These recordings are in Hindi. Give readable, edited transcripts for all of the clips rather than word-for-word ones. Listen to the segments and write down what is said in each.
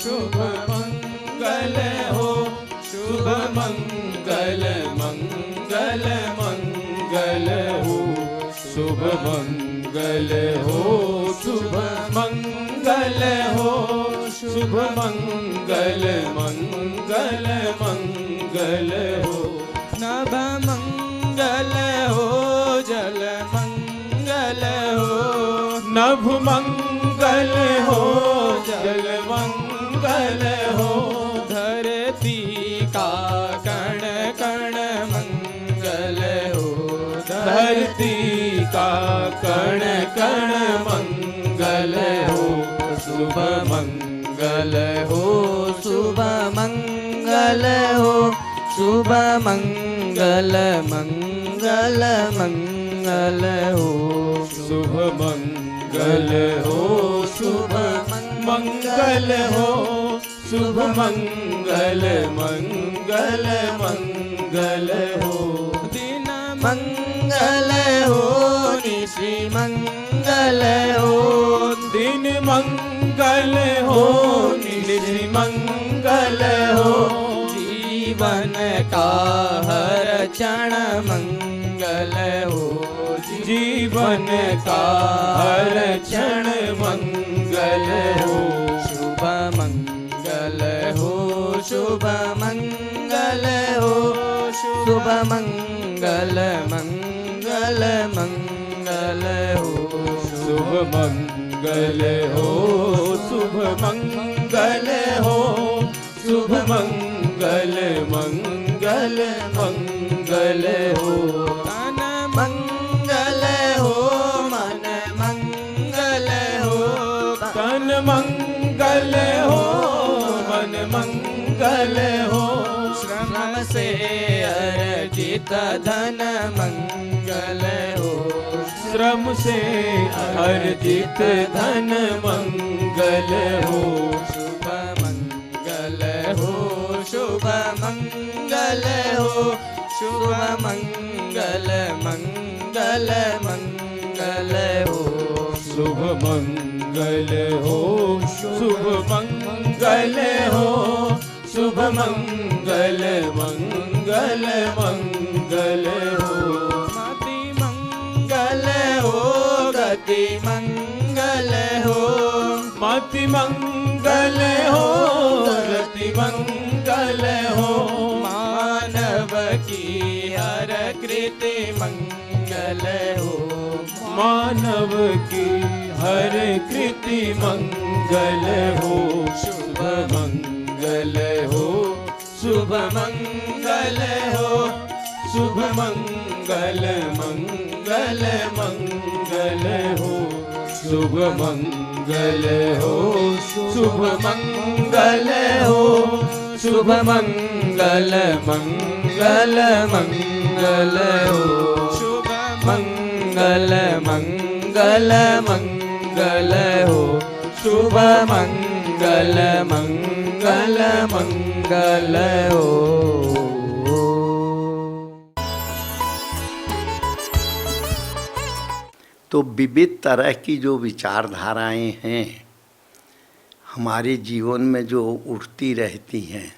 शुभ मंगल हो, शुभ मंगल मंगल मंगल हो, शुभ मंगल हो, शुभ मंगल हो, शुभ मंगल मंगल मंगल हो, नभ मंगल हो, जल मंगल हो, नभ मंगल हो, जल मंगल हो, धरती का कण कण मंगल हो, धरती का कण कण मंगल हो, शुभ मंगल हो, शुभ मंगल हो, शुभ मंगल मंगल मंगल हो, शुभ मंगल हो, शुभ मंगल हो, शुभ मंगल मंगल मंगल हो, दिन मंगल हो, निशि मंगल हो, दिन मंगल हो, निशि मंगल हो, जीवन का हर क्षण मंगल हो, जीवन का हर क्षण मंगल हो, शुभ मंगल हो, शुभ मंगल हो, शुभ मंगल मंगल मंगल हो, शुभ मंगल हो, शुभ मंगल हो, शुभ मंगल मंगल मंगल हो, तन मंगल हो, मन मंगल हो, तन मंगल हो, मन मंगल हो, श्रम से अर्जित धन मंगल हो, श्रम से अर्जित धन मंगल हो, शुभ मंगल हो, शुभ मंगल हो, शुभ मंगल मंगल मंगल हो, शुभ मंगल हो, शुभ मंगल हो, शुभ मंगल मंगल मंगल हो, मति मंगल हो, गति मंगल हो, मति मंगल हो, गति मंगल हो, मानव की हर कृति मंगल हो, मानव की हर कृति मंगल हो, शुभ मंगल हो, शुभ मंगल हो, शुभ मंगल मंगल मंगल हो, शुभ मंगल हो, शुभ मंगल हो, शुभ मंगल मंगल मंगल हो, शुभ मंगल मंगल मंगल हो, शुभ मंगल मंगल मंगल हो। तो विविध तरह की जो विचारधाराएं हैं हमारे जीवन में जो उठती रहती हैं,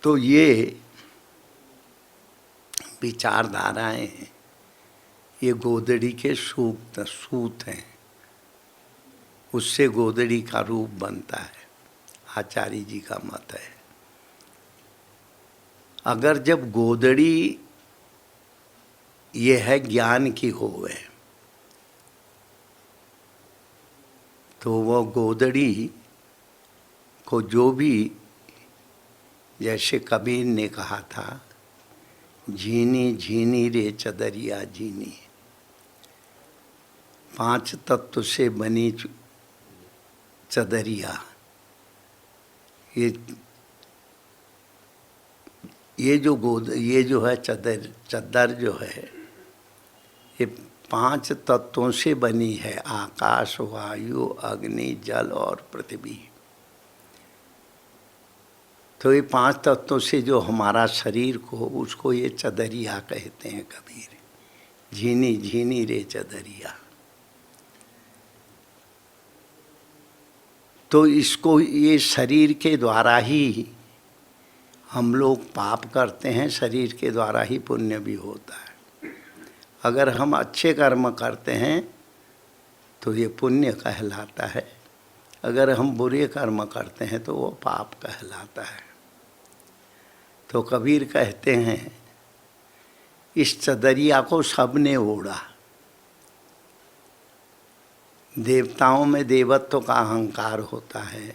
तो ये विचारधाराएं ये गोदड़ी के सूत हैं, उससे गोदड़ी का रूप बनता है, आचार्य जी का मत है। अगर जब गोदड़ी ये है ज्ञान की होवे, तो वो गोदड़ी को जो भी, जैसे कबीर ने कहा था, झीनी झीनी रे चदरिया झीनी, 5 तत्व से बनी चदरिया। ये जो है चद्दर जो है, ये 5 तत्वों से बनी है, आकाश, वायु, अग्नि, जल और पृथ्वी। तो ये 5 तत्वों से जो हमारा शरीर को, उसको ये चदरिया कहते हैं कबीर, झीनी झीनी रे चदरिया। तो इसको ये शरीर के द्वारा ही हम लोग पाप करते हैं, शरीर के द्वारा ही पुण्य भी होता है। अगर हम अच्छे कर्म करते हैं तो ये पुण्य कहलाता है, अगर हम बुरे कर्म करते हैं तो वो पाप कहलाता है। तो कबीर कहते हैं इस चदरिया को सबने ओढ़ा। देवताओं में देवत्व का अहंकार होता है,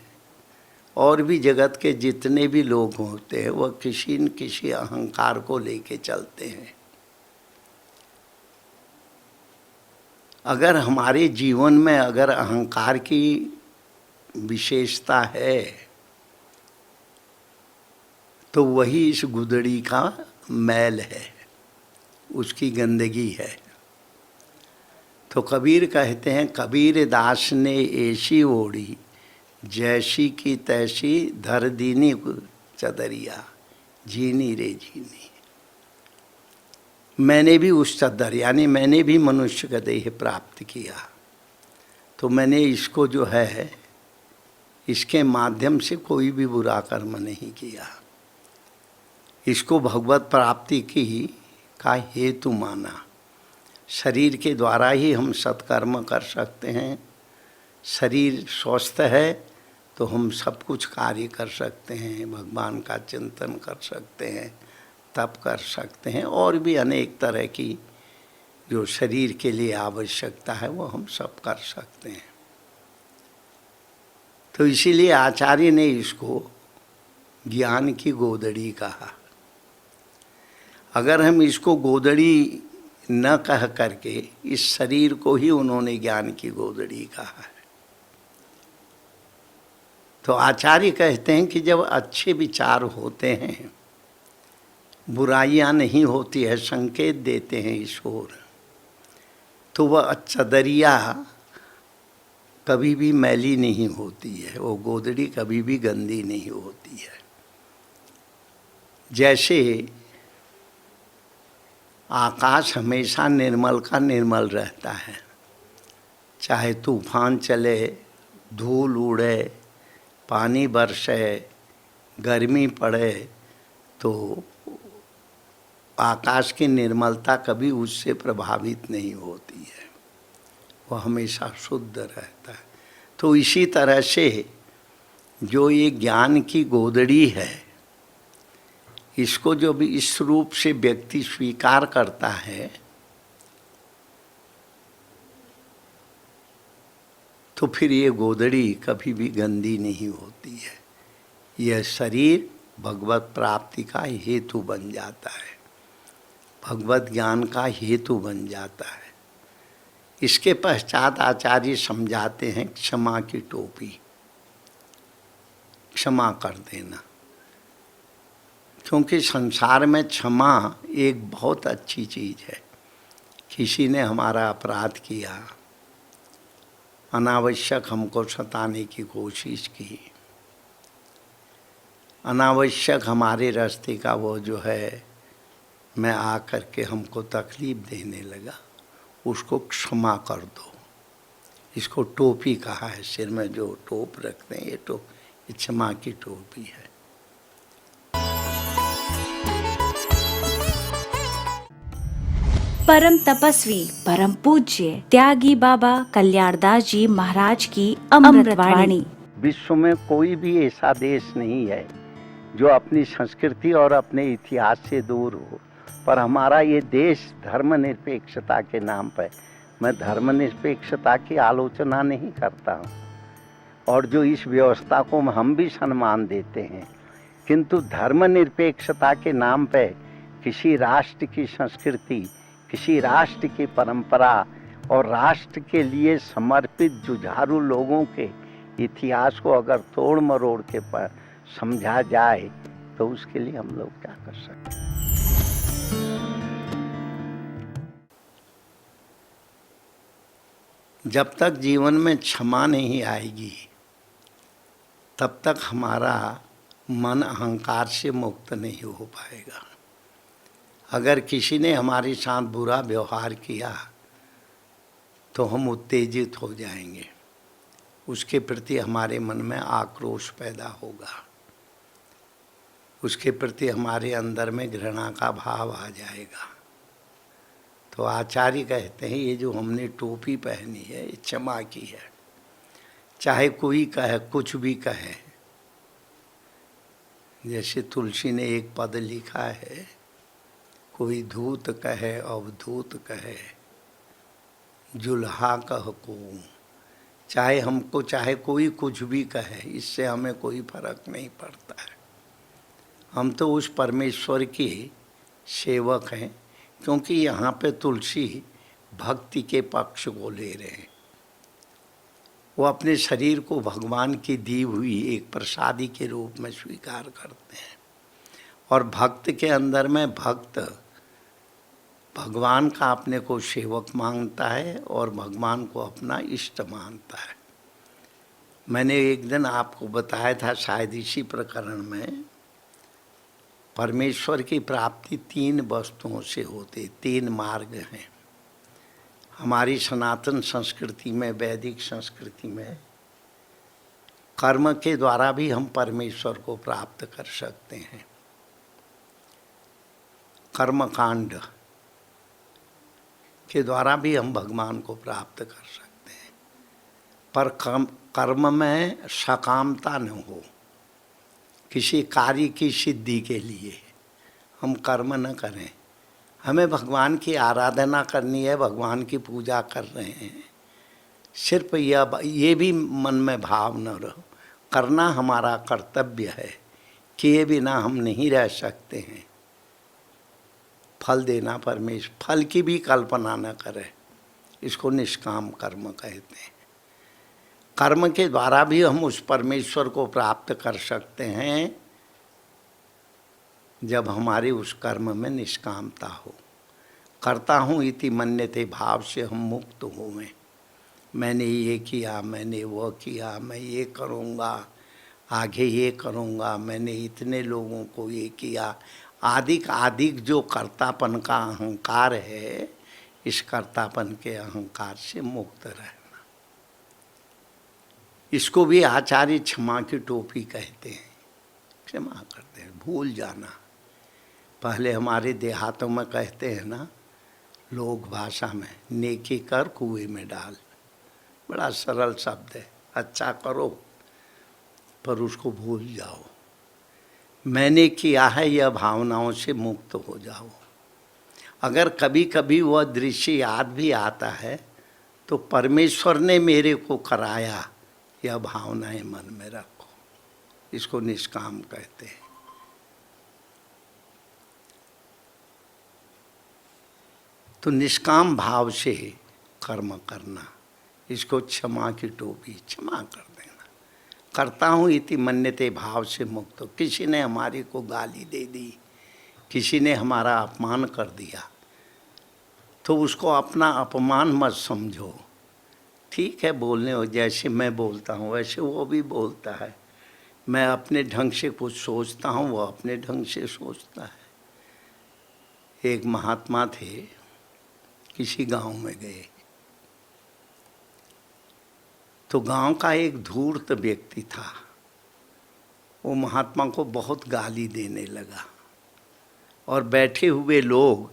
और भी जगत के जितने भी लोग होते हैं वह किसी न किसी अहंकार को लेके चलते हैं। अगर हमारे जीवन में अगर अहंकार की विशेषता है तो वही इस गुदड़ी का मैल है, उसकी गंदगी है। तो कबीर कहते हैं कबीर दास ने ऐसी ओढ़ी जैसी की तैसी धर दीनी चदरिया जीनी रे जीनी। मैंने भी उस चदर यानी मैंने भी मनुष्य का देह प्राप्त किया, तो मैंने इसको जो है इसके माध्यम से कोई भी बुरा कर्म नहीं किया, इसको भगवत प्राप्ति की का हेतु माना। शरीर के द्वारा ही हम सत्कर्म कर सकते हैं। शरीर स्वस्थ है तो हम सब कुछ कार्य कर सकते हैं, भगवान का चिंतन कर सकते हैं, तप कर सकते हैं, और भी अनेक तरह की जो शरीर के लिए आवश्यकता है वो हम सब कर सकते हैं। तो इसीलिए आचार्य ने इसको ज्ञान की गोदड़ी कहा। अगर हम इसको गोदड़ी न कह करके इस शरीर को ही उन्होंने ज्ञान की गोदड़ी कहा है। तो आचार्य कहते हैं कि जब अच्छे विचार होते हैं, बुराइयां नहीं होती है, संकेत देते हैं ईश्वर, तो वह चदरिया कभी भी मैली नहीं होती है, वो गोदड़ी कभी भी गंदी नहीं होती है। जैसे आकाश हमेशा निर्मल का निर्मल रहता है, चाहे तूफान चले, धूल उड़े, पानी बरसे, गर्मी पड़े, तो आकाश की निर्मलता कभी उससे प्रभावित नहीं होती है, वह हमेशा शुद्ध रहता है। तो इसी तरह से जो ये ज्ञान की गोदड़ी है, इसको जो भी इस रूप से व्यक्ति स्वीकार करता है तो फिर ये गोदड़ी कभी भी गंदी नहीं होती है। यह शरीर भगवत प्राप्ति का हेतु बन जाता है, भगवत ज्ञान का हेतु बन जाता है। इसके पश्चात आचार्य समझाते हैं क्षमा की टोपी, क्षमा कर देना। क्योंकि संसार में क्षमा एक बहुत अच्छी चीज़ है। किसी ने हमारा अपराध किया, अनावश्यक हमको सताने की कोशिश की, अनावश्यक हमारे रास्ते का वो जो है मैं आ कर के हमको तकलीफ़ देने लगा, उसको क्षमा कर दो। इसको टोपी कहा है, सिर में जो टोप रखते हैं, ये क्षमा की टोपी है। परम तपस्वी परम पूज्य त्यागी बाबा कल्याणदास जी महाराज की अमृतवाणी। विश्व में कोई भी ऐसा देश नहीं है जो अपनी संस्कृति और अपने इतिहास से दूर हो, पर हमारा ये देश धर्मनिरपेक्षता के नाम पर, मैं धर्मनिरपेक्षता की आलोचना नहीं करता हूँ, और जो इस व्यवस्था को हम भी सम्मान देते हैं, किंतु धर्मनिरपेक्षता के नाम पर किसी राष्ट्र की संस्कृति, किसी राष्ट्र की परंपरा और राष्ट्र के लिए समर्पित जुझारू लोगों के इतिहास को अगर तोड़ मरोड़ के पर समझा जाए तो उसके लिए हम लोग क्या कर सकते हैं। जब तक जीवन में क्षमा नहीं आएगी तब तक हमारा मन अहंकार से मुक्त नहीं हो पाएगा। अगर किसी ने हमारे साथ बुरा व्यवहार किया तो हम उत्तेजित हो जाएंगे, उसके प्रति हमारे मन में आक्रोश पैदा होगा, उसके प्रति हमारे अंदर में घृणा का भाव आ जाएगा। तो आचार्य कहते हैं ये जो हमने टोपी पहनी है ये क्षमा की है। चाहे कोई कहे, कुछ भी कहे, जैसे तुलसी ने एक पद लिखा है, कोई धूत कहे अवधूत कहे जुल्हा कह को, चाहे हमको चाहे कोई कुछ भी कहे, इससे हमें कोई फर्क नहीं पड़ता है। हम तो उस परमेश्वर के सेवक हैं, क्योंकि यहाँ पे तुलसी भक्ति के पक्ष को ले रहे हैं। वो अपने शरीर को भगवान की दी हुई एक प्रसादी के रूप में स्वीकार करते हैं, और भक्त के अंदर में भक्त भगवान का अपने को सेवक मानता है और भगवान को अपना इष्ट मानता है। मैंने एक दिन आपको बताया था शायद इसी प्रकरण में, परमेश्वर की प्राप्ति 3 वस्तुओं से होती, 3 मार्ग हैं। हमारी सनातन संस्कृति में, वैदिक संस्कृति में, कर्म के द्वारा भी हम परमेश्वर को प्राप्त कर सकते हैं। कर्मकांड के द्वारा भी हम भगवान को प्राप्त कर सकते हैं, पर कर्म में सकामता न हो। किसी कार्य की सिद्धि के लिए हम कर्म न करें। हमें भगवान की आराधना करनी है, भगवान की पूजा कर रहे हैं, सिर्फ ये भी मन में भाव न रहो, करना हमारा कर्तव्य है, किए बिना हम नहीं रह सकते हैं। फल देना परमेश्वर, फल की भी कल्पना न करें, इसको निष्काम कर्म कहते हैं। कर्म के द्वारा भी हम उस परमेश्वर को प्राप्त कर सकते हैं जब हमारे उस कर्म में निष्कामता हो। करता हूँ इति मन्यते भाव से हम मुक्त होवें। मैंने ये किया, मैंने वो किया, मैं ये करूँगा, आगे ये करूँगा, मैंने इतने लोगों को ये किया, आदिक जो कर्तापन का अहंकार है, इस कर्तापन के अहंकार से मुक्त रहना। इसको भी आचार्य क्षमा की टोपी कहते हैं। क्षमा करते हैं, भूल जाना। पहले हमारे देहातों में कहते हैं ना, लोक भाषा में, नेकी कर कुएं में डाल। बड़ा सरल शब्द है, अच्छा करो पर उसको भूल जाओ। मैंने किया है यह भावनाओं से मुक्त हो जाओ। अगर कभी कभी वह दृश्य याद भी आता है तो परमेश्वर ने मेरे को कराया, यह भावनाएं मन में रखो। इसको निष्काम कहते हैं। तो निष्काम भाव से कर्म करना, इसको क्षमा की टोपी, क्षमा कर देना। करता हूँ इति मन्यते भाव से मुक्त हो। किसी ने हमारे को गाली दे दी, किसी ने हमारा अपमान कर दिया, तो उसको अपना अपमान मत समझो। ठीक है, बोलने हो, जैसे मैं बोलता हूँ वैसे वो भी बोलता है। मैं अपने ढंग से कुछ सोचता हूँ, वो अपने ढंग से सोचता है। एक महात्मा थे, किसी गांव में गए तो गांव का एक धूर्त व्यक्ति था। वो महात्मा को बहुत गाली देने लगा और बैठे हुए लोग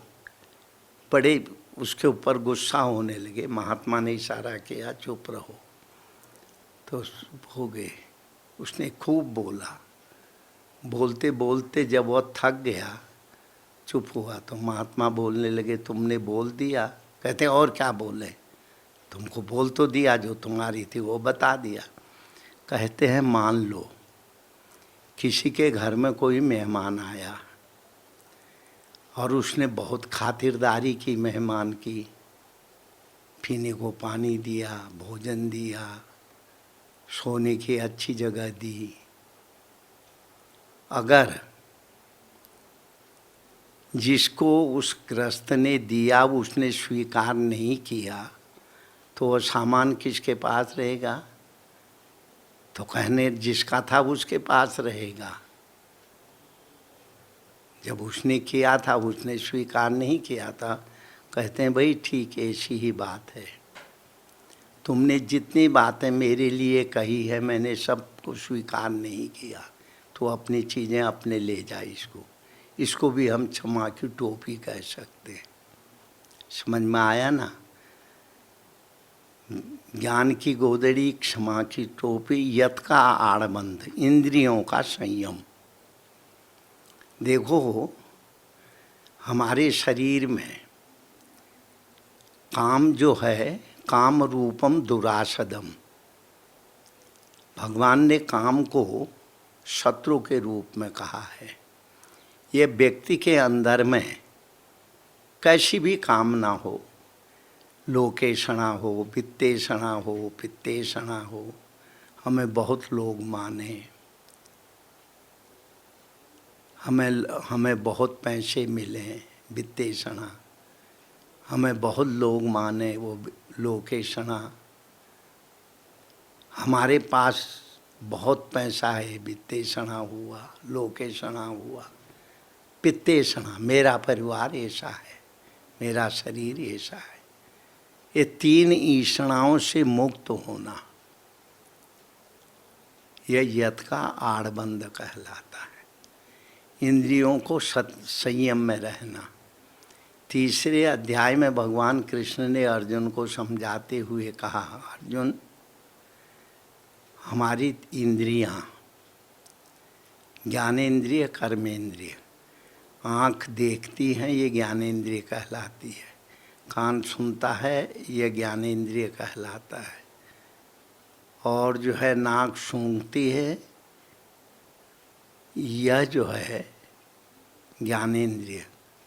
बड़े उसके ऊपर गुस्सा होने लगे। महात्मा ने इशारा किया, चुप रहो, तो हो गए। उसने खूब बोला। बोलते बोलते जब वो थक गया, चुप हुआ, तो महात्मा बोलने लगे, तुमने बोल दिया? कहते और क्या बोले? तुमको बोल तो दिया, जो तुम्हारी थी वो बता दिया। कहते हैं मान लो किसी के घर में कोई मेहमान आया और उसने बहुत खातिरदारी की मेहमान की, पीने को पानी दिया, भोजन दिया, सोने की अच्छी जगह दी। अगर जिसको उस गृहस्थ ने दिया उसने स्वीकार नहीं किया तो वो सामान किसके पास रहेगा? तो कहने जिसका था उसके पास रहेगा। जब उसने किया था, उसने स्वीकार नहीं किया था। कहते हैं भाई ठीक है, ऐसी ही बात है। तुमने जितनी बातें मेरे लिए कही है मैंने सबको स्वीकार नहीं किया, तो अपनी चीज़ें अपने ले जा। इसको भी हम क्षमा की टोपी कह सकते हैं। समझ में आया ना? ज्ञान की गोदड़ी, क्षमा की टोपी, यत का आड़बंध, इंद्रियों का संयम। देखो हमारे शरीर में काम जो है, काम रूपम दुरासदम, भगवान ने काम को शत्रु के रूप में कहा है। ये व्यक्ति के अंदर में कैसी भी कामना हो, लोकेशना हो, वित्तेषणा हो, पित्तेषणा हो, हमें बहुत लोग माने, हमें बहुत पैसे मिले, वित्तेषणा, हमें बहुत लोग माने, वो लोकेशना, हमारे पास बहुत पैसा है, वित्तेषणा हुआ, लोकेशना हुआ, पित्तेषणा, मेरा परिवार ऐसा है, मेरा शरीर ऐसा है। ये तीन ईषणाओं से मुक्त होना, यह यत का आड़बंध कहलाता है। इंद्रियों को संयम में रहना। तीसरे अध्याय में भगवान कृष्ण ने अर्जुन को समझाते हुए कहा, अर्जुन हमारी इंद्रियां, ज्ञानेंद्रिय, कर्मेंद्रिय, आँख देखती हैं ये ज्ञानेंद्रिय कहलाती है, कान सुनता है ये ज्ञानेंद्रिय कहलाता है, और जो है नाक सूंघती है यह जो है ज्ञानेंद्रिय।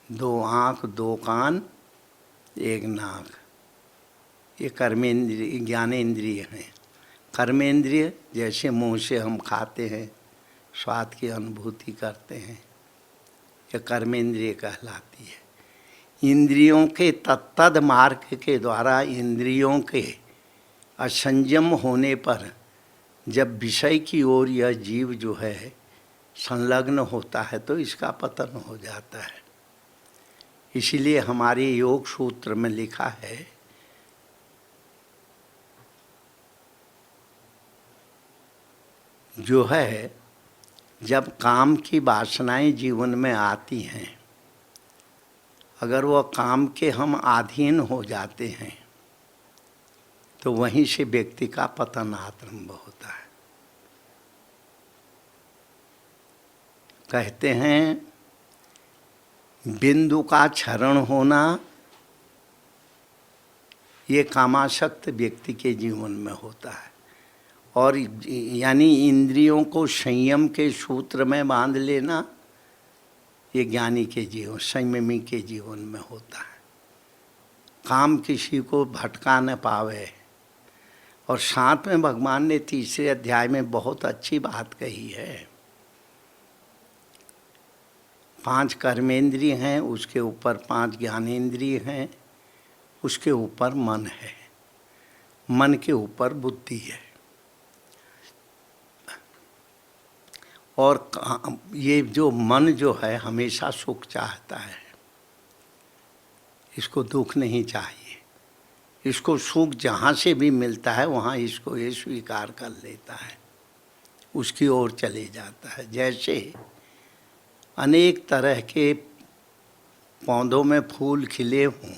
दो आँख, दो कान, एक नाक, ये कर्मेंद्रिय, ज्ञानेंद्रिय हैं। कर्मेंद्रिय जैसे मुँह से हम खाते हैं, स्वाद की अनुभूति करते हैं, ये कर्मेंद्रिय कहलाती है। इंद्रियों के तत्तद मार्ग के द्वारा इंद्रियों के असंयम होने पर जब विषय की ओर यह जीव जो है संलग्न होता है तो इसका पतन हो जाता है। इसीलिए हमारे योग सूत्र में लिखा है, जो है जब काम की वासनाएं जीवन में आती हैं, अगर वह काम के हम अधीन हो जाते हैं तो वहीं से व्यक्ति का पतन आरंभ होता है। कहते हैं बिंदु का क्षरण होना ये कामासक्त व्यक्ति के जीवन में होता है, और यानी इंद्रियों को संयम के सूत्र में बांध लेना ये ज्ञानी के जीवन, संयमी के जीवन में होता है। काम किसी को भटका न पावे। और साथ में भगवान ने तीसरे अध्याय में बहुत अच्छी बात कही है। 5 कर्मेंद्रिय हैं, उसके ऊपर 5 ज्ञानेंद्रिय हैं, उसके ऊपर मन है, मन के ऊपर बुद्धि है। और ये जो मन जो है हमेशा सुख चाहता है, इसको दुख नहीं चाहिए। इसको सुख जहाँ से भी मिलता है वहाँ इसको ये स्वीकार कर लेता है, उसकी ओर चले जाता है। जैसे अनेक तरह के पौधों में फूल खिले हों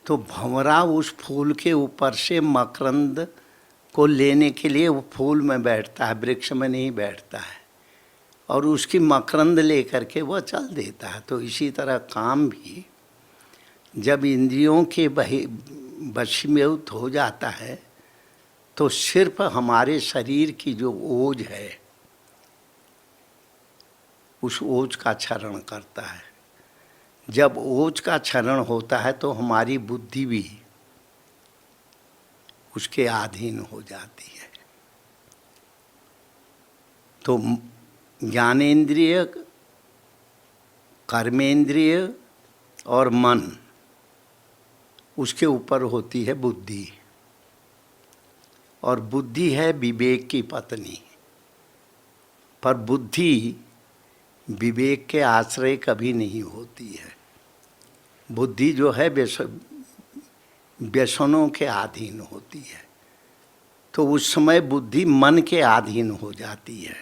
तो भंवरा उस फूल के ऊपर से मकरंद को लेने के लिए वो फूल में बैठता है, वृक्ष में नहीं बैठता है, और उसकी मकरंद लेकर के वह चल देता है। तो इसी तरह काम भी जब इंद्रियों के वशीभूत हो जाता है तो सिर्फ हमारे शरीर की जो ओज है उस ओज का क्षरण करता है। जब ओज का क्षरण होता है तो हमारी बुद्धि भी उसके अधीन हो जाती है। तो ज्ञानेंद्रिय, कर्मेंद्रिय और मन, उसके ऊपर होती है बुद्धि, और बुद्धि है विवेक की पत्नी। पर बुद्धि विवेक के आश्रय कभी नहीं होती है। बुद्धि जो है व्यसनों के अधीन होती है, तो उस समय बुद्धि मन के अधीन हो जाती है।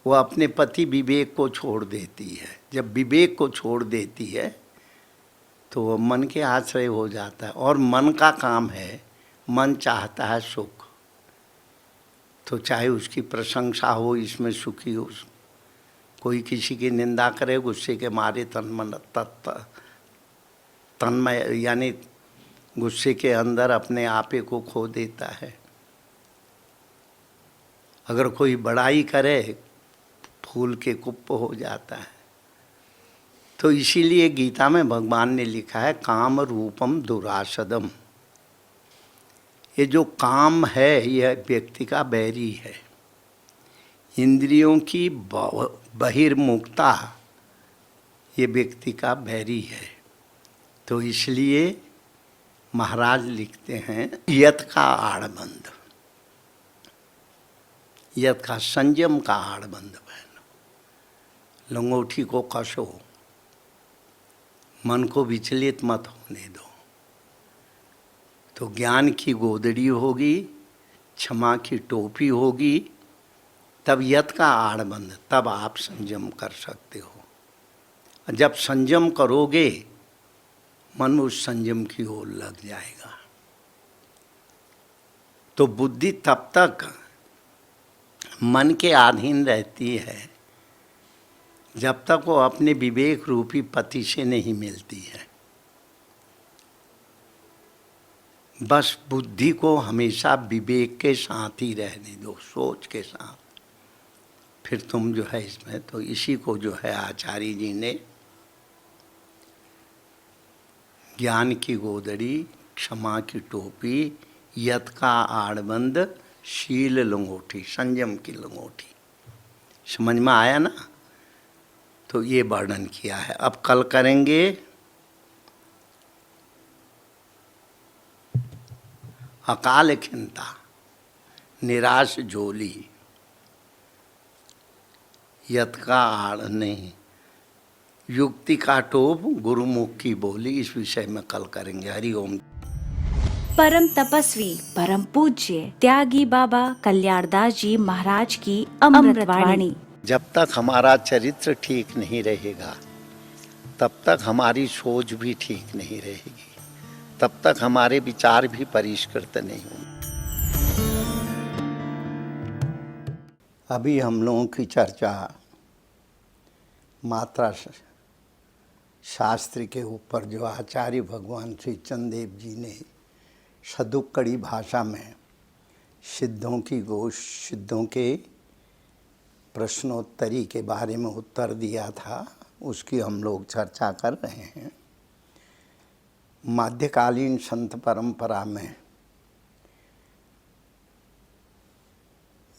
वो अपने पति विवेक को छोड़ देती है। जब विवेक को छोड़ देती है तो वो मन के आश्रय हो जाता है, और मन का काम है, मन चाहता है सुख, तो चाहे उसकी प्रशंसा हो, इसमें सुखी हो, कोई किसी की निंदा करे, गुस्से के मारे तन्मय यानी गुस्से के अंदर अपने आपे को खो देता है। अगर कोई बड़ाई करे, फूल के कुप्प हो जाता है। तो इसीलिए गीता में भगवान ने लिखा है काम रूपम दुरासदम। ये जो काम है यह व्यक्ति का बैरी है। इंद्रियों की बहिर्मुखता ये व्यक्ति का बैरी है। तो इसलिए महाराज लिखते हैं यत का आड़बंद, यत का संयम का आड़बंद पहनो, लंगोटी को कसो, मन को विचलित मत होने दो। तो ज्ञान की गोदड़ी होगी, क्षमा की टोपी होगी, तब यत का आड़बंद, तब आप संयम कर सकते हो। जब संयम करोगे मन उस संयम की ओर लग जाएगा। तो बुद्धि तब तक मन के अधीन रहती है जब तक वो अपने विवेक रूपी पति से नहीं मिलती है। बस बुद्धि को हमेशा विवेक के साथ ही रहने दो, सोच के साथ, फिर तुम जो है इसमें। तो इसी को जो है आचार्य जी ने ज्ञान की गोदड़ी, क्षमा की टोपी, यत का आड़बंद, शील लंगोटी, संयम की लंगोटी, समझ में आया ना? तो ये वर्णन किया है। अब कल करेंगे अकाल खिंता, निराश झोली, यत का आड़ नहीं, युक्ति का टोप, गुरुमुख की बोली। इस विषय में कल करेंगे। हरि ओम। परम तपस्वी परम पूज्य त्यागी बाबा कल्याणदास जी महाराज की अमृतवाणी। जब तक हमारा चरित्र ठीक नहीं रहेगा तब तक हमारी सोच भी ठीक नहीं रहेगी, तब तक हमारे विचार भी परिष्कृत नहीं होंगे। अभी हम लोगों की चर्चा मात्रा शास्त्र के ऊपर जो आचार्य भगवान श्री चंदेव जी ने सदुक्कड़ी भाषा में सिद्धों की गोष्ठ, सिद्धों के प्रश्नोत्तरी के बारे में उत्तर दिया था, उसकी हम लोग चर्चा कर रहे हैं। मध्यकालीन संत परंपरा में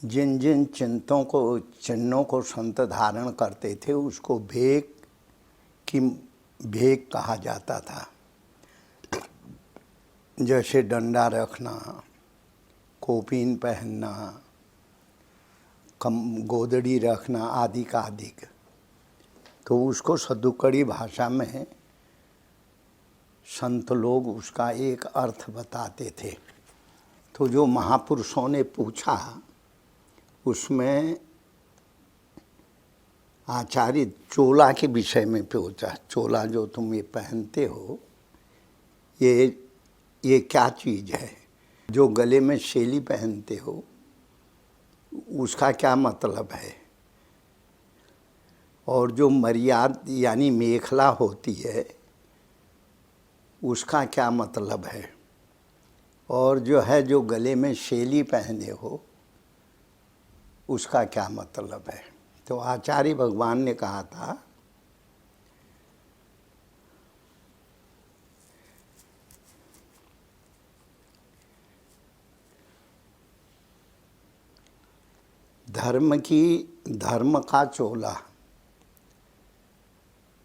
जिन जिन चिन्हों को संत धारण करते थे उसको भेक कहा जाता था। जैसे डंडा रखना, कोपीन पहनना, गोदड़ी रखना आदि का अधिक। तो उसको सदुक्कड़ी भाषा में संत लोग उसका एक अर्थ बताते थे। तो जो महापुरुषों ने पूछा उसमें आचार्य चोला के विषय में पूछा। चोला जो तुम ये पहनते हो ये क्या चीज़ है? जो गले में शेली पहनते हो उसका क्या मतलब है? और जो मर्याद यानी मेखला होती है उसका क्या मतलब है? और जो है जो गले में शेली पहने हो उसका क्या मतलब है? तो आचार्य भगवान ने कहा था धर्म का चोला।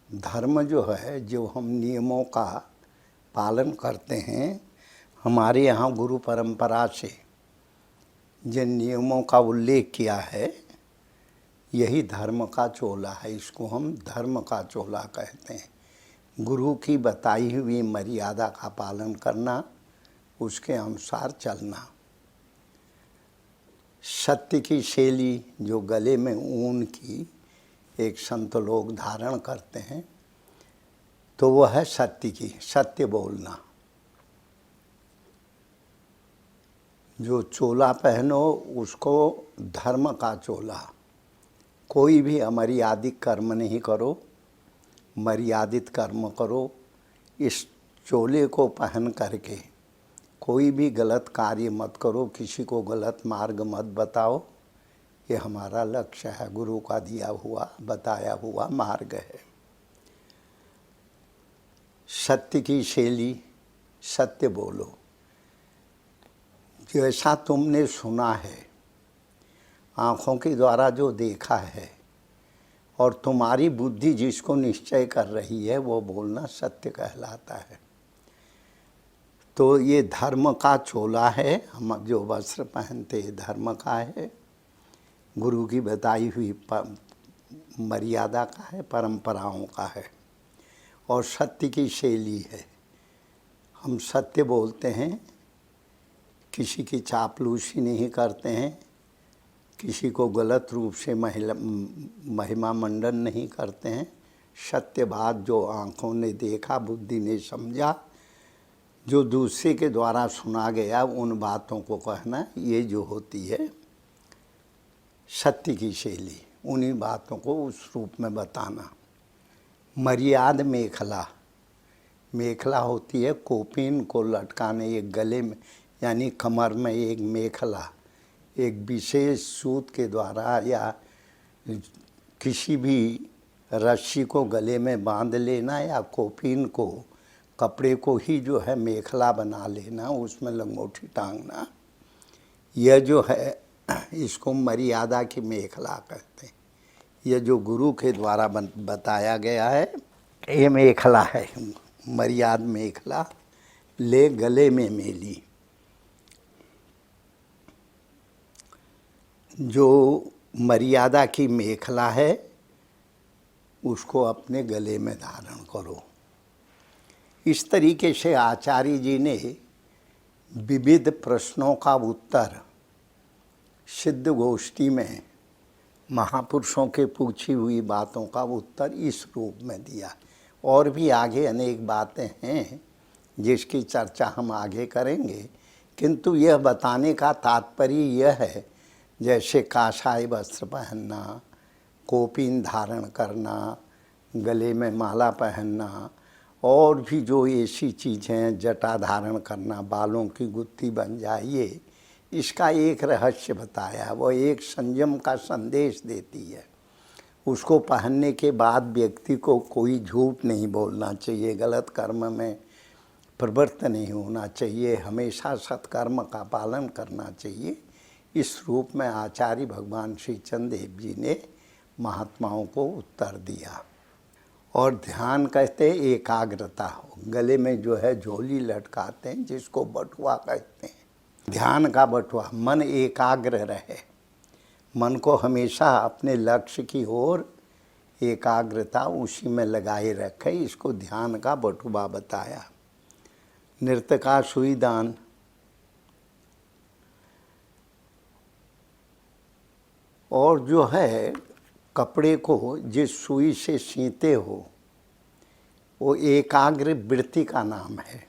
धर्म जो है, जो हम नियमों का पालन करते हैं, हमारे यहाँ गुरु परंपरा से जिन नियमों का उल्लेख किया है यही धर्म का चोला है। इसको हम धर्म का चोला कहते हैं। गुरु की बताई हुई मर्यादा का पालन करना, उसके अनुसार चलना। सत्य की शैली, जो गले में ऊन की एक संत लोग धारण करते हैं, तो वह है सत्य की, सत्य बोलना। जो चोला पहनो उसको धर्म का चोला, कोई भी अमर्यादित कर्म नहीं करो, मर्यादित कर्म करो। इस चोले को पहन करके कोई भी गलत कार्य मत करो, किसी को गलत मार्ग मत बताओ। ये हमारा लक्ष्य है, गुरु का दिया हुआ बताया हुआ मार्ग है। सत्य की शैली, सत्य बोलो। जैसा तुमने सुना है, आँखों के द्वारा जो देखा है, और तुम्हारी बुद्धि जिसको निश्चय कर रही है, वो बोलना सत्य कहलाता है। तो ये धर्म का चोला है, हम जो वस्त्र पहनते धर्म का है, गुरु की बताई हुई मर्यादा का है, परंपराओं का है। और सत्य की शैली है, हम सत्य बोलते हैं, किसी की चापलूसी नहीं करते हैं, किसी को गलत रूप से महिमा मंडन नहीं करते हैं। सत्य बात जो आँखों ने देखा, बुद्धि ने समझा, जो दूसरे के द्वारा सुना गया, उन बातों को कहना, ये जो होती है सत्य की शैली। उन्हीं बातों को उस रूप में बताना। मर्याद मेखला, मेखला होती है कोपीन को लटकाने, एक गले में यानी कमर में एक मेखला, एक विशेष सूत के द्वारा या किसी भी रस्सी को गले में बांध लेना, या कोपीन को, कपड़े को ही जो है मेखला बना लेना, उसमें लंगोटी टांगना। यह जो है, इसको मर्यादा की मेखला कहते हैं। यह जो गुरु के द्वारा बताया गया है, ये मेखला है, मर्याद मेखला, ले गले में मेली। जो मर्यादा की मेखला है, उसको अपने गले में धारण करो। इस तरीके से आचार्य जी ने विविध प्रश्नों का उत्तर सिद्ध गोष्ठी में महापुरुषों के पूछी हुई बातों का उत्तर इस रूप में दिया। और भी आगे अनेक बातें हैं जिसकी चर्चा हम आगे करेंगे, किंतु यह बताने का तात्पर्य यह है, जैसे काषाय वस्त्र पहनना, कोपीन धारण करना, गले में माला पहनना, और भी जो ऐसी चीज़ें, जटा धारण करना, बालों की गुत्थी बन जाए, इसका एक रहस्य बताया। वो एक संयम का संदेश देती है। उसको पहनने के बाद व्यक्ति को कोई झूठ नहीं बोलना चाहिए, गलत कर्म में प्रवृत्त नहीं होना चाहिए, हमेशा सत्कर्म का पालन करना चाहिए। इस रूप में आचार्य भगवान श्री चंद्रदेव जी ने महात्माओं को उत्तर दिया। और ध्यान कहते हैं एकाग्रता हो। गले में जो है झोली लटकाते हैं, जिसको बटुआ कहते हैं। ध्यान का बटुआ, मन एकाग्र रहे, मन को हमेशा अपने लक्ष्य की ओर एकाग्रता उसी में लगाए रखे, इसको ध्यान का बटुआ बताया। नृत्य का सुई दान, और जो है कपड़े को जिस सुई से सीते हो, वो एकाग्र वृत्ति का नाम है।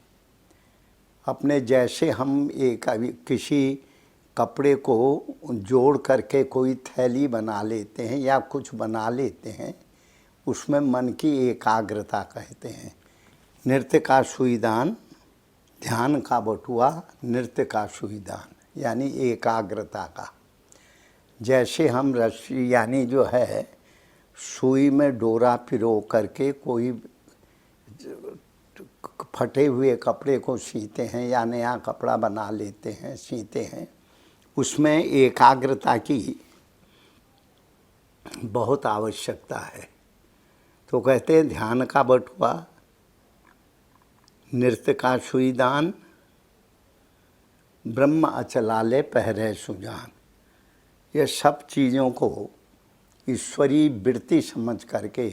अपने जैसे हम किसी कपड़े को जोड़ करके कोई थैली बना लेते हैं या कुछ बना लेते हैं, उसमें मन की एकाग्रता कहते हैं। नृत्य का सुईदान, ध्यान का बटुआ, नृत्य का सुईदान, यानी एकाग्रता का। जैसे हम रस्सी यानी जो है सुई में डोरा पिरो करके कोई फटे हुए कपड़े को सीते हैं या नया कपड़ा बना लेते हैं, सीते हैं, उसमें एकाग्रता की बहुत आवश्यकता है। तो कहते हैं ध्यान का बटुआ, नृत्य का सुईदान, ब्रह्म अचलाले पहरे सुजान। ये सब चीज़ों को ईश्वरीय वृत्ति समझ करके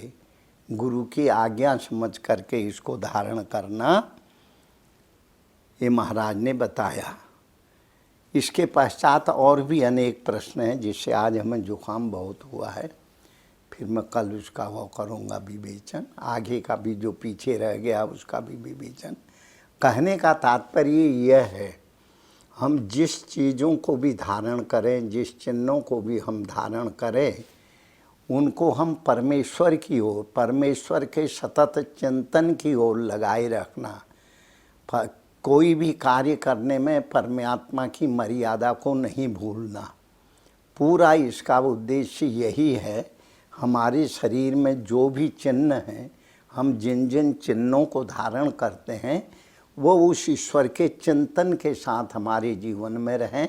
गुरु की आज्ञा समझ करके इसको धारण करना, ये महाराज ने बताया। इसके पश्चात और भी अनेक प्रश्न हैं जिससे आज हमें जुकाम बहुत हुआ है। फिर मैं कल उसका वो करूँगा विवेचन, आगे का भी जो पीछे रह गया उसका भी विवेचन। कहने का तात्पर्य यह है, हम जिस चीज़ों को भी धारण करें, जिस चिन्हों को भी हम धारण करें, उनको हम परमेश्वर की ओर, परमेश्वर के सतत चिंतन की ओर लगाए रखना। कोई भी कार्य करने में परमात्मा की मर्यादा को नहीं भूलना। पूरा इसका उद्देश्य यही है, हमारे शरीर में जो भी चिन्ह हैं, हम जिन जिन चिन्हों को धारण करते हैं वो उस ईश्वर के चिंतन के साथ हमारे जीवन में रहें,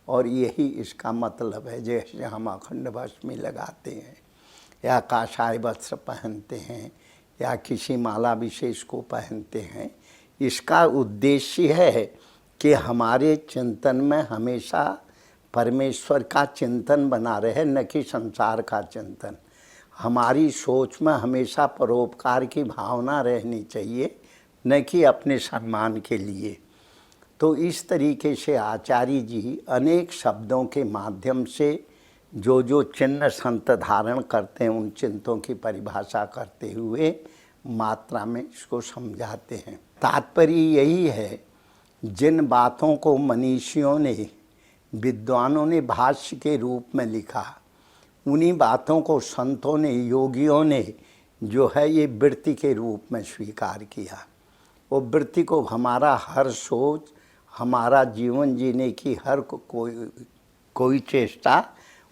और यही इसका मतलब है। जैसे हम अखंड भस्मी लगाते हैं या काषाय वस्त्र पहनते हैं या किसी माला विशेष को पहनते हैं, इसका उद्देश्य है कि हमारे चिंतन में हमेशा परमेश्वर का चिंतन बना रहे, न कि संसार का चिंतन। हमारी सोच में हमेशा परोपकार की भावना रहनी चाहिए, न कि अपने सम्मान के लिए। तो इस तरीके से आचार्य जी अनेक शब्दों के माध्यम से जो जो चिन्ह संत धारण करते हैं उन चिन्हों की परिभाषा करते हुए मात्रा में इसको समझाते हैं। तात्पर्य यही है, जिन बातों को मनीषियों ने, विद्वानों ने भाष्य के रूप में लिखा, उन्हीं बातों को संतों ने, योगियों ने जो है ये वृत्ति के रूप में स्वीकार किया। वो वृत्ति को हमारा हर सोच, हमारा जीवन जीने की हर कोई चेष्टा,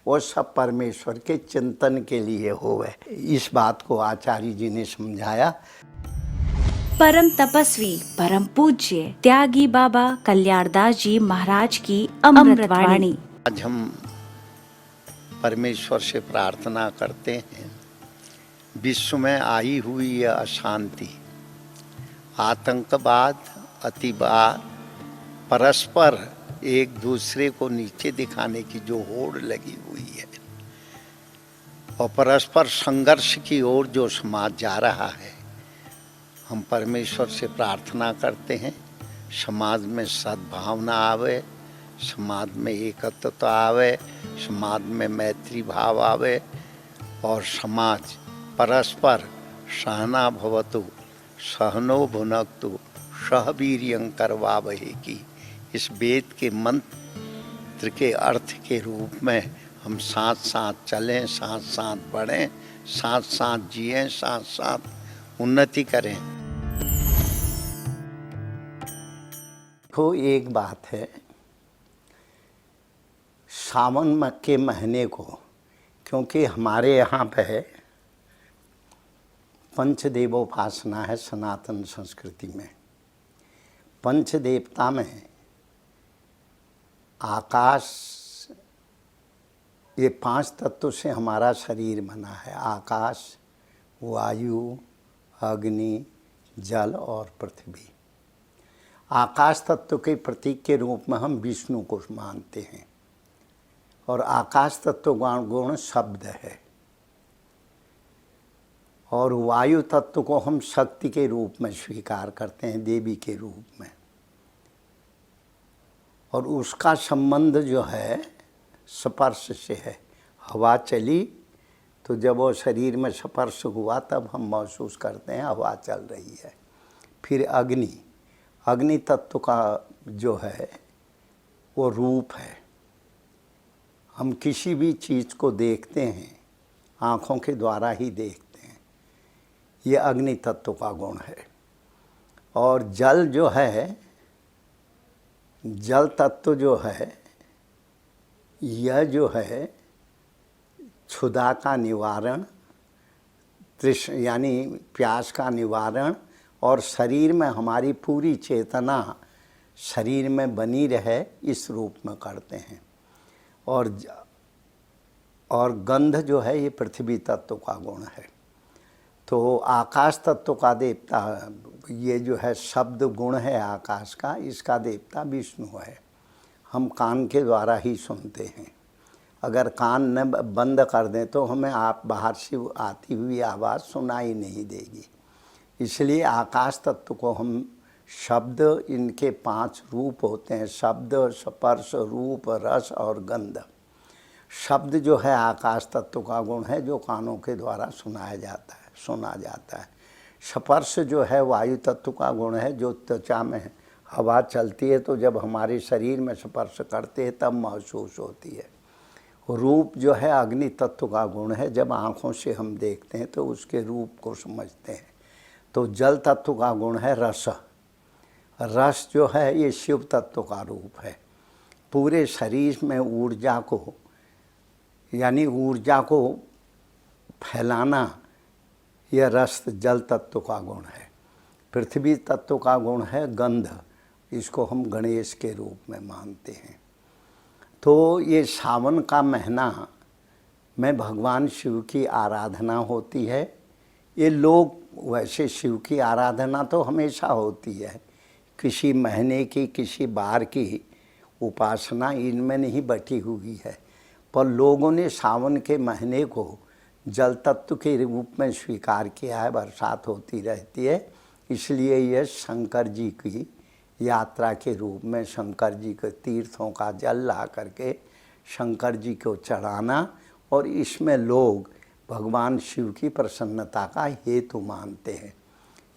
वो सब परमेश्वर के चिंतन के लिए होवे। इस बात को आचार्य जी ने समझाया। परम तपस्वी, परम पूज्य त्यागी बाबा कल्याणदास जी महाराज की अमृतवाणी। आज हम परमेश्वर से प्रार्थना करते हैं, विश्व में आई हुई यह अशांति, आतंकवाद, अतिवाद, परस्पर एक दूसरे को नीचे दिखाने की जो होड़ लगी हुई है और परस्पर संघर्ष की ओर जो समाज जा रहा है, हम परमेश्वर से प्रार्थना करते हैं समाज में सद्भावना आवे, समाज में एकत्वता आवे, समाज में मैत्री भाव आवे और समाज परस्पर सहना भवतु सहनो भुनक्तु सह वीर्यं करवावहे की इस वेद के मंत्र के अर्थ के रूप में हम साथ साथ चलें, साथ साथ बढ़ें, साथ साथ जिएं, साथ साथ उन्नति करें। तो एक बात है, सावन के महीने को, क्योंकि हमारे यहाँ पे पंचदेवोपासना है सनातन संस्कृति में। पंचदेवता में आकाश, ये 5 तत्व से हमारा शरीर बना है। आकाश, वायु, अग्नि, जल और पृथ्वी। आकाश तत्व के प्रतीक के रूप में हम विष्णु को मानते हैं और आकाश तत्व गुण शब्द है, और वायु तत्व को हम शक्ति के रूप में स्वीकार करते हैं, देवी के रूप में। और उसका संबंध जो है स्पर्श से है। हवा चली तो जब वो शरीर में स्पर्श हुआ तब हम महसूस करते हैं हवा चल रही है। फिर अग्नि, अग्नि तत्व का जो है वो रूप है। हम किसी भी चीज़ को देखते हैं आँखों के द्वारा ही देखते हैं, ये अग्नि तत्व का गुण है। और जल जो है, जल तत्व जो है, यह जो है क्षुधा का निवारण, तृष्णा यानी प्यास का निवारण, और शरीर में हमारी पूरी चेतना शरीर में बनी रहे इस रूप में करते हैं। और गंध जो है ये पृथ्वी तत्व का गुण है। तो आकाश तत्व का देवता, ये जो है शब्द गुण है आकाश का, इसका देवता विष्णु है। हम कान के द्वारा ही सुनते हैं। अगर कान न बंद कर दें तो हमें आप बाहर से आती हुई आवाज़ सुनाई नहीं देगी। इसलिए आकाश तत्व को हम शब्द, इनके 5 रूप होते हैं, शब्द, स्पर्श, रूप, रस और गंध। शब्द जो है आकाश तत्व का गुण है, जो कानों के द्वारा सुना जाता है। स्पर्श जो है वायु तत्व का गुण है, जो त्वचा में हवा चलती है तो जब हमारे शरीर में स्पर्श करते हैं तब महसूस होती है। रूप जो है अग्नि तत्व का गुण है, जब आँखों से हम देखते हैं तो उसके रूप को समझते हैं। तो जल तत्व का गुण है रस। रस जो है ये शिव तत्व का रूप है। पूरे शरीर में ऊर्जा को, यानी ऊर्जा को फैलाना, यह रस जल तत्व का गुण है। पृथ्वी तत्व का गुण है गंध, इसको हम गणेश के रूप में मानते हैं। तो ये सावन का महीना में भगवान शिव की आराधना होती है। ये लोग, वैसे शिव की आराधना तो हमेशा होती है, किसी महीने की, किसी बार की उपासना इनमें नहीं बटी हुई है, पर लोगों ने सावन के महीने को जल तत्व के रूप में स्वीकार किया है। बरसात होती रहती है, इसलिए यह शंकर जी की यात्रा के रूप में शंकर जी के तीर्थों का जल ला करके शंकर जी को चढ़ाना, और इसमें लोग भगवान शिव की प्रसन्नता का हेतु मानते हैं।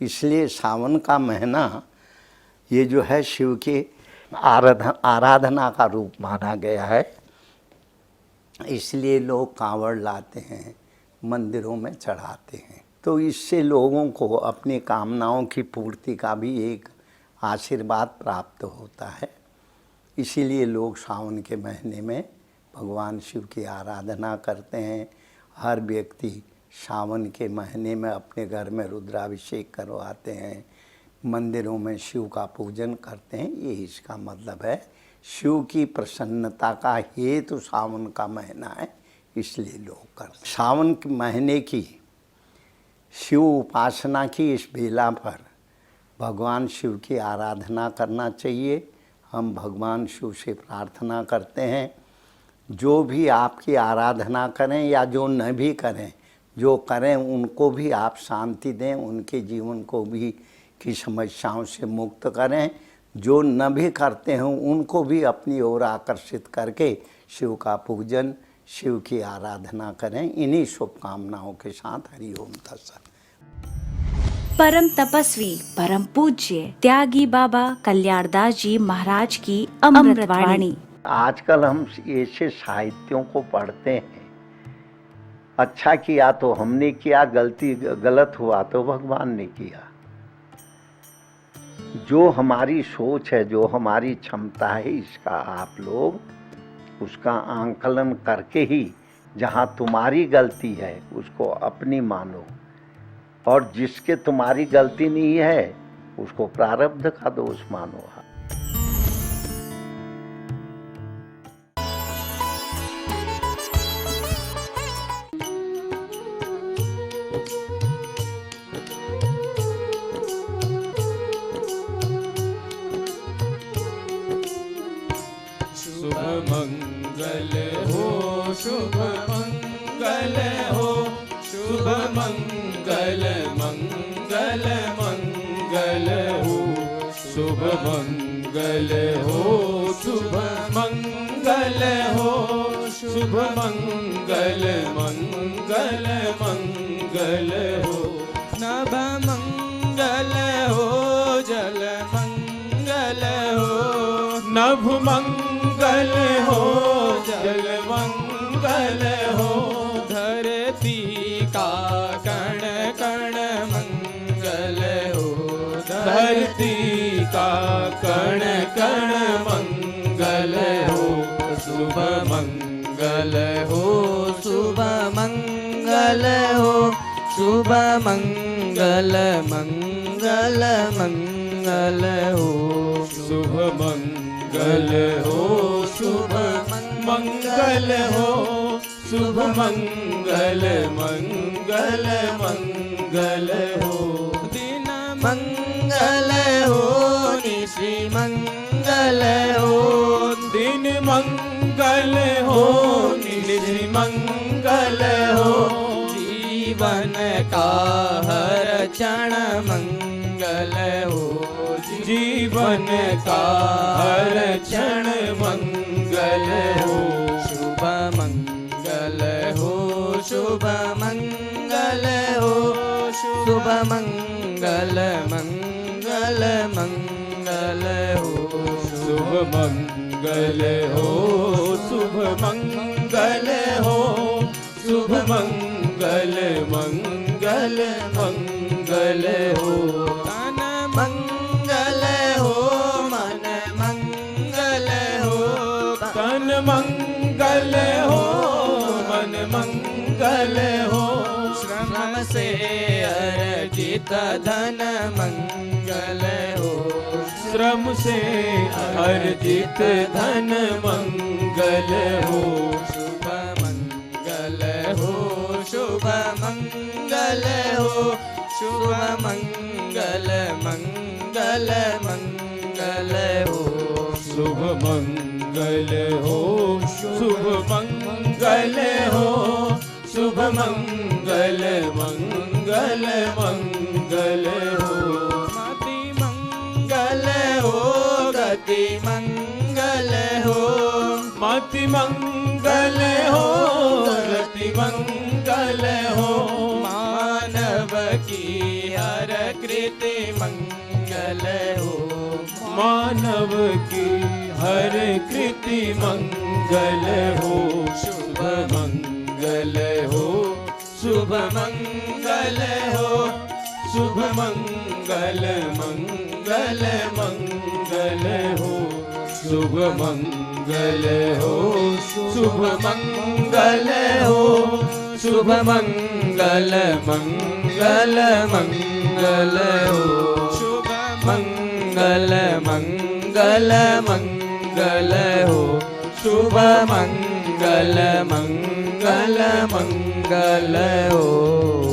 इसलिए सावन का महीना ये जो है शिव के आराधना का रूप माना गया है। इसलिए लोग कांवड़ लाते हैं, मंदिरों में चढ़ाते हैं। तो इससे लोगों को अपनी कामनाओं की पूर्ति का भी एक आशीर्वाद प्राप्त होता है। इसीलिए लोग सावन के महीने में भगवान शिव की आराधना करते हैं। हर व्यक्ति सावन के महीने में अपने घर में रुद्राभिषेक करवाते हैं, मंदिरों में शिव का पूजन करते हैं। ये इसका मतलब है, शिव की प्रसन्नता का हेतु सावन का महीना है, इसलिए लोग करते हैं। सावन के महीने की शिव उपासना की इस बेला पर भगवान शिव की आराधना करना चाहिए। हम भगवान शिव से प्रार्थना करते हैं, जो भी आपकी आराधना करें या जो न भी करें, जो करें उनको भी आप शांति दें, उनके जीवन को भी की समस्याओं से मुक्त करें। जो न भी करते हैं उनको भी अपनी ओर आकर्षित करके शिव का पूजन, शिव की आराधना करें। इन्हीं शुभकामनाओं के साथ हरि ओम तत्सत। परम तपस्वी, परम पूज्य त्यागी बाबा कल्याणदास जी महाराज की अमृतवाणी। आजकल हम ऐसे साहित्यों को पढ़ते हैं, अच्छा किया तो हमने किया, गलत हुआ तो भगवान ने किया। जो हमारी सोच है, जो हमारी क्षमता है, इसका आप लोग उसका आंकलन करके ही जहाँ तुम्हारी गलती है उसको अपनी मानो, और जिसके तुम्हारी गलती नहीं है उसको प्रारब्ध का दोष मानो। शुभ मंगल हो, शुभ मंगल हो, शुभ मंगल मंगल मंगल हो, शुभ मंगल हो, शुभ मंगल हो, शुभ मंगल मंगल मंगल हो, नभ मंगल हो, जल मंगल हो, नभ मंगल हो, जल मंगल हो, धरती का कण कण मंगल हो, धरती का कण कण मंगल हो, शुभ मंगल हो, शुभ मंगल हो, शुभ मंगल मंगल मंगल हो, शुभ मंगल हो, शुभ मंगल हो, शुभ मंगल मंगल मंगल हो, दिन मंगल हो, निशि मंगल हो, दिन मंगल हो, क्षण मंगल हो, जीवन का हर क्षण मंगल हो, शुभ मंगल हो, शुभ मंगल हो, शुभ मंगल मंगल मंगल हो, शुभ मंगल हो, शुभ मंगल हो, शुभ मंगल मंगल मंगल हो, तन मंगल हो, मन मंगल हो, तन मंगल हो, मन मंगल हो, श्रम से अर्जित धन मंगल हो, श्रम से अर्जित धन मंगल हो, शुभ मंगल हो, शुभ मंगल हो, शुभ मंगल मंगल मंगल हो, शुभ मंगल हो, शुभ मंगल हो, शुभ मंगल मंगल मंगल हो, मति मंगल हो, गति मंगल हो, मति मंगल हो, गति मंगल हो, मानव की हर कृति मंगल हो, मानव की हर कृति मंगल हो, शुभ मंगल हो, शुभ मंगल हो, शुभ मंगल मंगल मंगल हो, शुभ मंगल हो, शुभ मंगल हो, शुभ मंगल मंगल मंगल हो, शुभ मंगल मंगल मंगल हो, शुभ मंगल मंगल मंगल हो।